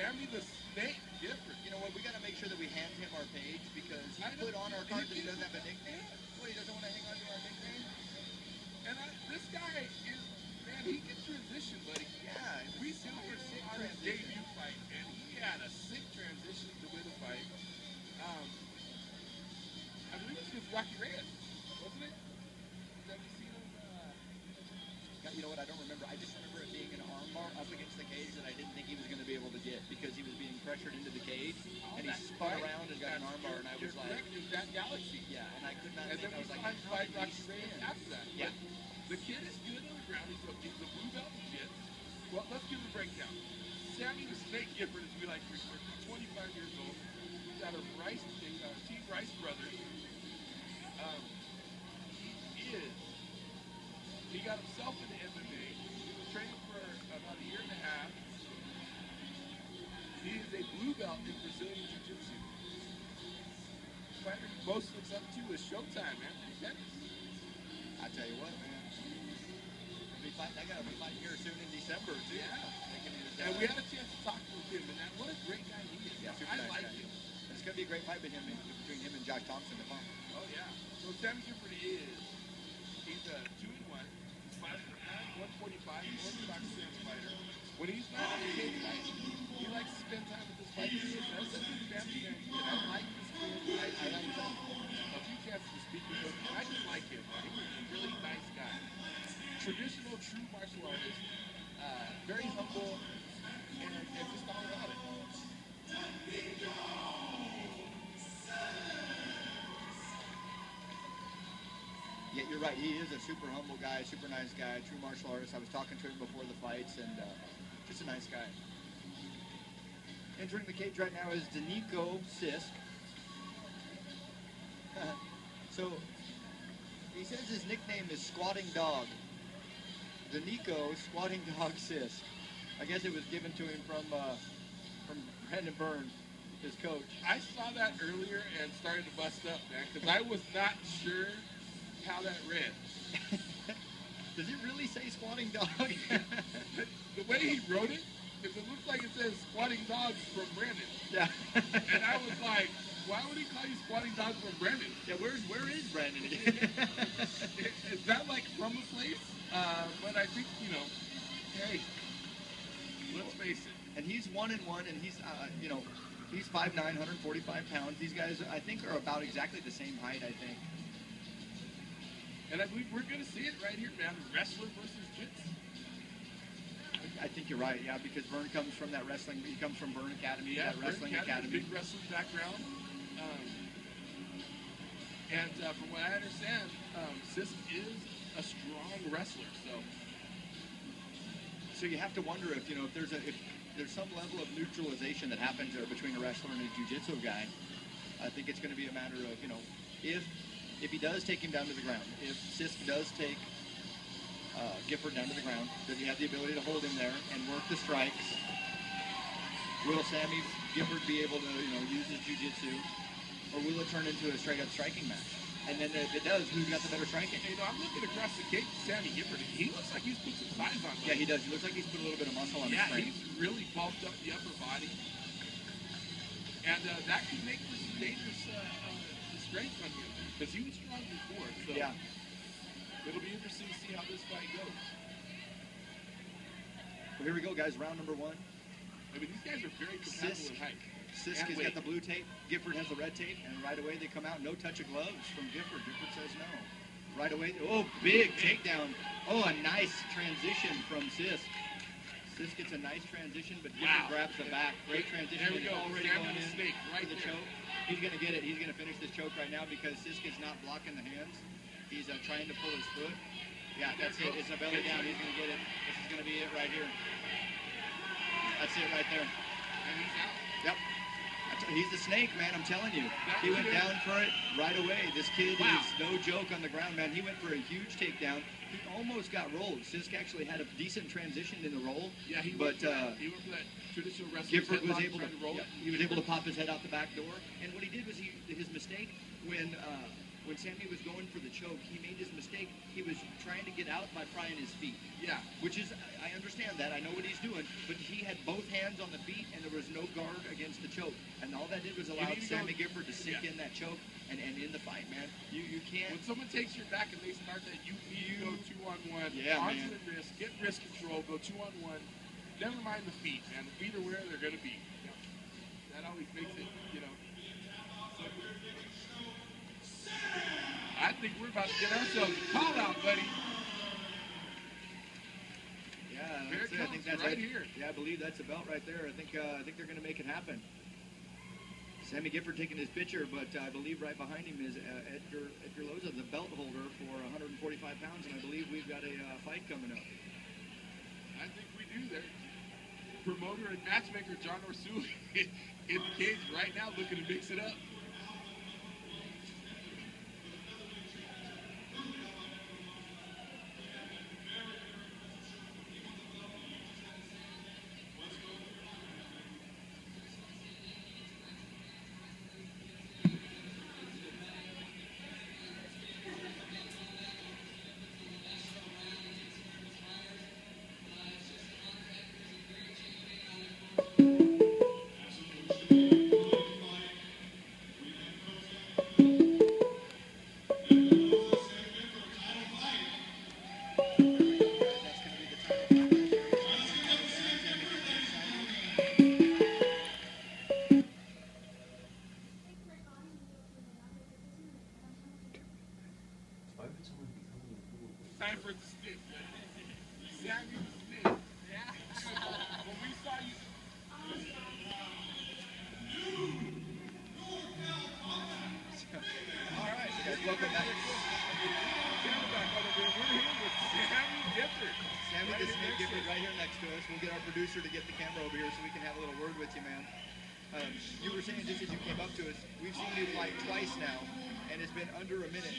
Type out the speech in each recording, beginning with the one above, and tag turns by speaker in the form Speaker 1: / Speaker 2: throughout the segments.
Speaker 1: Sammy the Snake Gifford.
Speaker 2: You know what? We got to make sure that we hand him our page because he put on our card that he doesn't have a nickname. What, he doesn't want to hang on to our nickname?
Speaker 1: And this guy is, man, he can transition, buddy.
Speaker 2: Yeah.
Speaker 1: We saw him on his debut fight, and he had a sick transition to win the fight. I believe it was Rocky Reyes, wasn't it? Have you seen him?
Speaker 2: You know what? I don't remember. I just remember it being an armbar up against the cage that I didn't think he was going to be able to get because he was being pressured into the cage, and he spun around and got an armbar, and I was like,
Speaker 1: that Galaxy.
Speaker 2: Yeah, and I could not
Speaker 1: think.
Speaker 2: I was like,
Speaker 1: how did Rocky Reyes after that?
Speaker 2: Yeah.
Speaker 1: But the kid is good on the ground. He's a blue belt in jiu. Well, let's give him a breakdown. Sammy the Snake Gifford, as we like to refer to, 25 years old. He's out of Team Rice Brothers. He got himself into MMA. He was training for about a year and a half. He is a blue belt in Brazilian Jiu-Jitsu. The fighter he most looks up to is Showtime, man.
Speaker 2: I tell you what, man. I got to be fighting here soon in December, too.
Speaker 1: Yeah. And we had a chance to talk to him, and what a great guy he is.
Speaker 2: Yeah,
Speaker 1: I like him.
Speaker 2: It's going to be a great fight between him and Josh Thompson.
Speaker 1: Oh, yeah. So Sammy Gifford he's a 2-1. 145, orthodox stance fighter. When he's not on the cage fight, he likes to spend time with his fighters. That's a good family man. I like this kid. I like him. A few chances to speak with him. I just like him. He's a really nice guy. Traditional, true martial artist. Very humble, and just all about it.
Speaker 2: Yeah, you're right. He is a super humble guy, super nice guy, true martial artist. I was talking to him before the fights, and just a nice guy. Entering the cage right now is Deniko Sisk. So, he says his nickname is Squatting Dog. Deniko Squatting Dog Sisk. I guess it was given to him from Brandon Burns, his coach.
Speaker 1: I saw that earlier and started to bust up, man, because I was not sure how that read.
Speaker 2: Does it really say Squatting Dog?
Speaker 1: The way he wrote it, it looks like it says Squatting Dog from Brandon.
Speaker 2: Yeah.
Speaker 1: And I was like, why would he call you Squatting Dog from Brandon?
Speaker 2: Yeah, where is Brandon again?
Speaker 1: Is that like from a place? But I think, hey, let's face it.
Speaker 2: And he's 1-1, and he's, he's 5'9", 145 pounds. These guys, I think, are about exactly the same height, I think.
Speaker 1: And I believe we're going to see it right here, man. Wrestler versus Jits.
Speaker 2: I think you're right, yeah, because Vern comes from that wrestling. He comes from Vern Academy,
Speaker 1: yeah,
Speaker 2: that wrestling academy.
Speaker 1: Big wrestling background. From what I understand, Sisk is a strong wrestler.
Speaker 2: So you have to wonder if there's some level of neutralization that happens there between a wrestler and a jiu-jitsu guy. I think it's going to be a matter of if he does take him down to the ground, if Sisk does take Gifford down to the ground, does he have the ability to hold him there and work the strikes? Will Sammy Gifford be able to use his jiu-jitsu, or will it turn into a straight-up striking match? And then if it does, who's got the better striking?
Speaker 1: I'm looking across the cage at Sammy Gifford. He looks like he's put some size on him.
Speaker 2: Yeah, he does. He looks like he's put a little bit of muscle on his frame.
Speaker 1: Yeah, he's really bulked up the upper body. And that could make for some dangerous strength on him, because he was strong before. So
Speaker 2: yeah.
Speaker 1: It'll be interesting to see how this fight goes.
Speaker 2: Well, here we go, guys. Round number 1.
Speaker 1: I mean, these guys are very compatible in height.
Speaker 2: Sisk has got the blue tape. Gifford has the red tape. And right away, they come out. No touch of gloves from Gifford. Gifford says no. Right away. Oh, big takedown. Oh, a nice transition from Sisk. Sisk gets a nice transition, but Gifford grabs the back. Great transition.
Speaker 1: There we go.
Speaker 2: Already going in
Speaker 1: snake right
Speaker 2: to the choke. He's going to get it. He's going to finish this choke right now because Sisk is not blocking the hands. He's trying to pull his foot. Yeah, that's it. It's a belly down. He's going to get it. This is going to be it right here. That's it right there.
Speaker 1: And he's out.
Speaker 2: Yep. He's the snake, man. I'm telling you. He went down for it right away. This kid is no joke on the ground, man. He went for a huge takedown. He almost got rolled. Sisk actually had a decent transition in the roll.
Speaker 1: Yeah, he went for that traditional wrestling.
Speaker 2: Gifford was able to roll. Yeah, he was able to pop his head out the back door. And what he did was his mistake when when Sammy was going for the choke, he made his mistake. He was trying to get out by prying his feet.
Speaker 1: Yeah.
Speaker 2: Which is, I understand that. I know what he's doing. But he had both hands on the feet, and there was no guard against the choke. And all that did was allow Sammy Gifford to sink in that choke and in the fight, man. You can't.
Speaker 1: When someone takes your back and they start that, you go 2-on-1.
Speaker 2: Yeah,
Speaker 1: onto
Speaker 2: man.
Speaker 1: the wrist, get wrist control, go 2-on-1. Never mind the feet, man. The feet are where they're going to be. That always makes it, you know. I think we're about to get ourselves a call out, buddy.
Speaker 2: Yeah,
Speaker 1: Here
Speaker 2: that's
Speaker 1: it
Speaker 2: it. I
Speaker 1: comes,
Speaker 2: think that's
Speaker 1: right
Speaker 2: it.
Speaker 1: here.
Speaker 2: Yeah, I believe that's the belt right there. I think they're going to make it happen. Sammy Gifford taking his picture, but I believe right behind him is Edgar Loza, the belt holder for 145 pounds, and I believe we've got a fight coming up.
Speaker 1: I think we do there. Promoter and matchmaker John Orsu in the cage right now looking to mix it up. Time for the stick. Sammy the stick. Yeah. When we saw you.
Speaker 2: All right, so guys, welcome back.
Speaker 1: We're here with Sammy Gifford.
Speaker 2: Sammy the Snake Gifford right here next to us. We'll get our producer to get the camera over here so we can have a little word with you, man. You were saying just as you came up to us, we've seen you fight twice now, and it's been under a minute.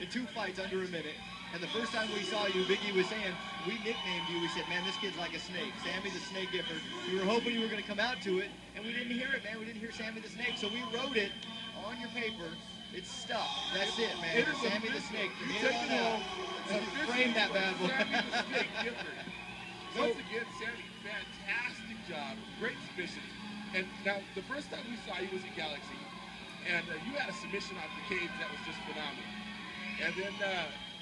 Speaker 2: In 2 fights under a minute. And the first time we saw you, Biggie was saying, we nicknamed you. We said, man, this kid's like a snake. Sammy the Snake Gifford. We were hoping you were going to come out to it, and we didn't hear it, man. We didn't hear Sammy the Snake. So we wrote it on your paper. It's stuck. That's it, man. Sammy the Snake. From here on out. Frame that bad boy.
Speaker 1: Sammy the Snake Gifford. Once again, Sammy, fantastic job. Great submission. And now, the first time we saw you was in Galaxy. And you had a submission off the cage that was just phenomenal. And then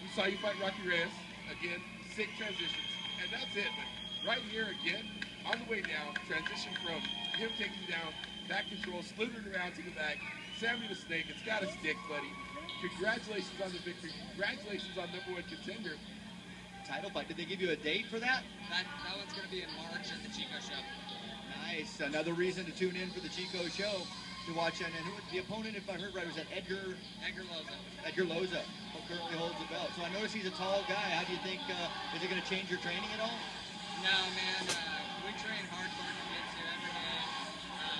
Speaker 1: we saw you fight Rocky Reyes. Again, sick transitions. And that's it. But right here again, on the way down, transition from him taking down, back control, slithered around to the back. Sammy the Snake, it's got to stick, buddy. Congratulations on the victory. Congratulations on #1 contender.
Speaker 2: Title fight. Did they give you a date for that?
Speaker 3: That one's going to be in March at the Chico show.
Speaker 2: Nice. Another reason to tune in for the Chico show to watch. And who the opponent, if I heard right, was that Edgar
Speaker 3: Loza.
Speaker 2: Edgar Loza, who currently holds the belt. So I notice he's a tall guy. How do you think, is it going to change your training at all?
Speaker 3: No, man. We train hardcore jiu-jitsu every day.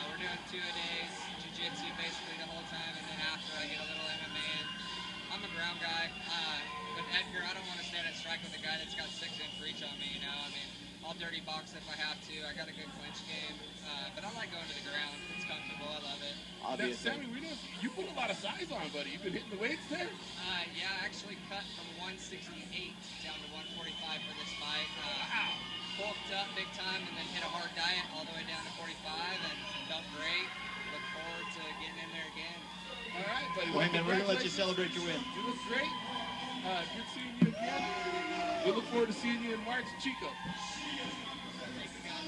Speaker 3: We're doing 2-a-days, jiu-jitsu basically the whole time, and then after I get a little MMA in. I'm a ground guy. With Edgar, I don't want to stand and strike with a guy that's got 6 inch reach on me, you know? I mean, I'll dirty box if I have to. I got a good clinch game. But I like going to the ground. It's comfortable. I love it.
Speaker 2: Obviously.
Speaker 1: Now, Sammy, we know you put a lot of size on, buddy. You've been hitting the weights there?
Speaker 3: Yeah, I actually cut from 168 down to 145 for this fight.
Speaker 1: Wow.
Speaker 3: Bulked up big time and then hit a hard diet all the way down to 45 and felt great. Look forward to getting in there again.
Speaker 1: All right, buddy.
Speaker 2: Well, hey, man, we're going to let you celebrate your win.
Speaker 1: You look great. Good seeing you again. We look forward to seeing you in March, Chico.
Speaker 3: Thank you, guys.